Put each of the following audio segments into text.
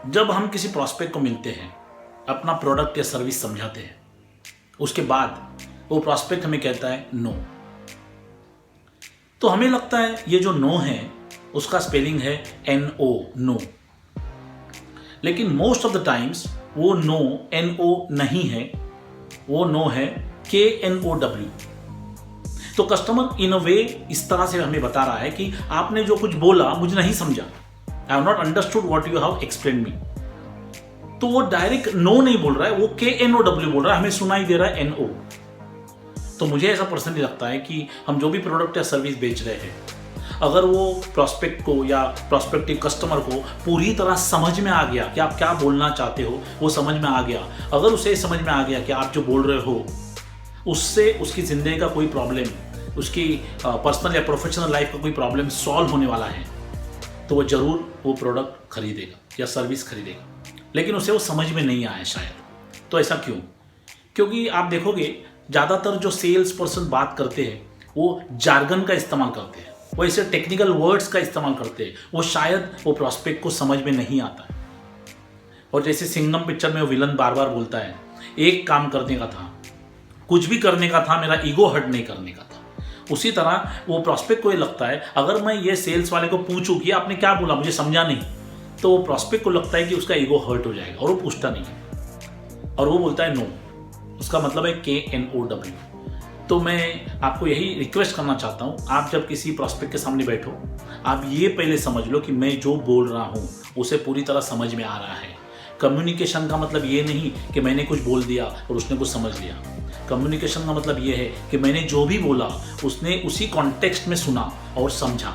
जब हम किसी प्रॉस्पेक्ट को मिलते हैं, अपना प्रोडक्ट या सर्विस समझाते हैं, उसके बाद वो प्रॉस्पेक्ट हमें कहता है नो, तो हमें लगता है ये जो नो है उसका स्पेलिंग है NO, नो। लेकिन मोस्ट ऑफ द टाइम्स वो नो NO नहीं है, वो नो है KNOW। तो कस्टमर इन अ वे इस तरह से हमें बता रहा है कि आपने जो कुछ बोला मुझे नहीं समझा, I have not understood what you have explain me. तो वो डायरेक्ट नो नहीं बोल रहा है, वो KNOW बोल रहा है, हमें सुनाई दे रहा है NO। तो मुझे ऐसा पर्सनली लगता है कि हम जो भी प्रोडक्ट या सर्विस बेच रहे हैं, अगर वो प्रॉस्पेक्ट को या प्रॉस्पेक्टिव कस्टमर को पूरी तरह समझ में आ गया कि आप क्या बोलना चाहते हो, वो समझ में आ गया, अगर उसे समझ में आ गया कि आप जो बोल रहे हो उससे उसकी ज़िंदगी का कोई प्रॉब्लम, उसकी पर्सनल या प्रोफेशनल लाइफ का कोई प्रॉब्लम सॉल्व होने वाला है, तो वो ज़रूर वो प्रोडक्ट खरीदेगा या सर्विस खरीदेगा। लेकिन उसे वो समझ में नहीं आया शायद। तो ऐसा क्यों? क्योंकि आप देखोगे ज़्यादातर जो सेल्स पर्सन बात करते हैं वो जार्गन का इस्तेमाल करते हैं, वो ऐसे टेक्निकल वर्ड्स का इस्तेमाल करते हैं, वो शायद वो प्रॉस्पेक्ट को समझ में नहीं आता है। और जैसे सिंघम पिक्चर में वो विलन बार बार बोलता है, एक काम करने का था, कुछ भी करने का था, मेरा ईगो हर्ट नहीं करने का था। उसी तरह वो प्रॉस्पेक्ट को ये लगता है, अगर मैं ये सेल्स वाले को पूछूं कि आपने क्या बोला, मुझे समझा नहीं, तो वो प्रॉस्पेक्ट को लगता है कि उसका ईगो हर्ट हो जाएगा और वो पूछता नहीं है और वो बोलता है नो। उसका मतलब है KNOW। तो मैं आपको यही रिक्वेस्ट करना चाहता हूँ, आप जब किसी प्रॉस्पेक्ट के सामने बैठो, आप ये पहले समझ लो कि मैं जो बोल रहा हूँ उसे पूरी तरह समझ में आ रहा है। कम्युनिकेशन का मतलब ये नहीं कि मैंने कुछ बोल दिया और उसने कुछ समझ लिया। कम्युनिकेशन का मतलब ये है कि मैंने जो भी बोला उसने उसी कॉन्टेक्स्ट में सुना और समझा।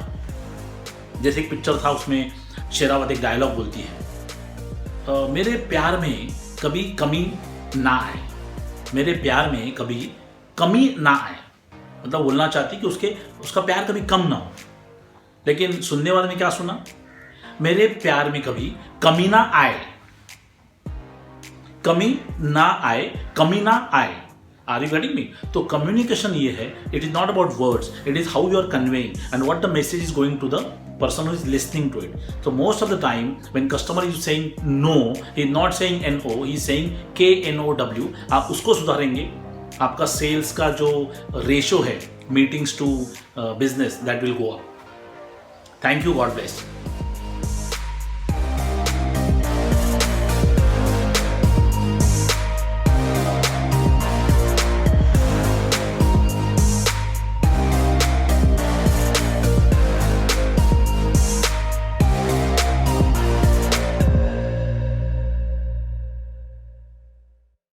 जैसे एक पिक्चर था, उसमें शेरावत एक डायलॉग बोलती है, मेरे प्यार में कभी कमी ना आए, मेरे प्यार में कभी कमी ना आए। मतलब बोलना चाहती कि उसका प्यार कभी कम ना हो। लेकिन सुनने वाले ने क्या सुना? मेरे प्यार में कभी कमी ना आए, कमी ना आए, कमी ना आए। Are you getting me? तो कम्युनिकेशन ये है, it is not about words, it is how you are conveying and what the message is going to the person who is listening to it. So most of the time when customer is saying no, he is not saying NO, he is saying KNOW. आप उसको सुधारेंगे, आपका sales का जो ratio है meetings to business, that will go up. Thank you, God bless.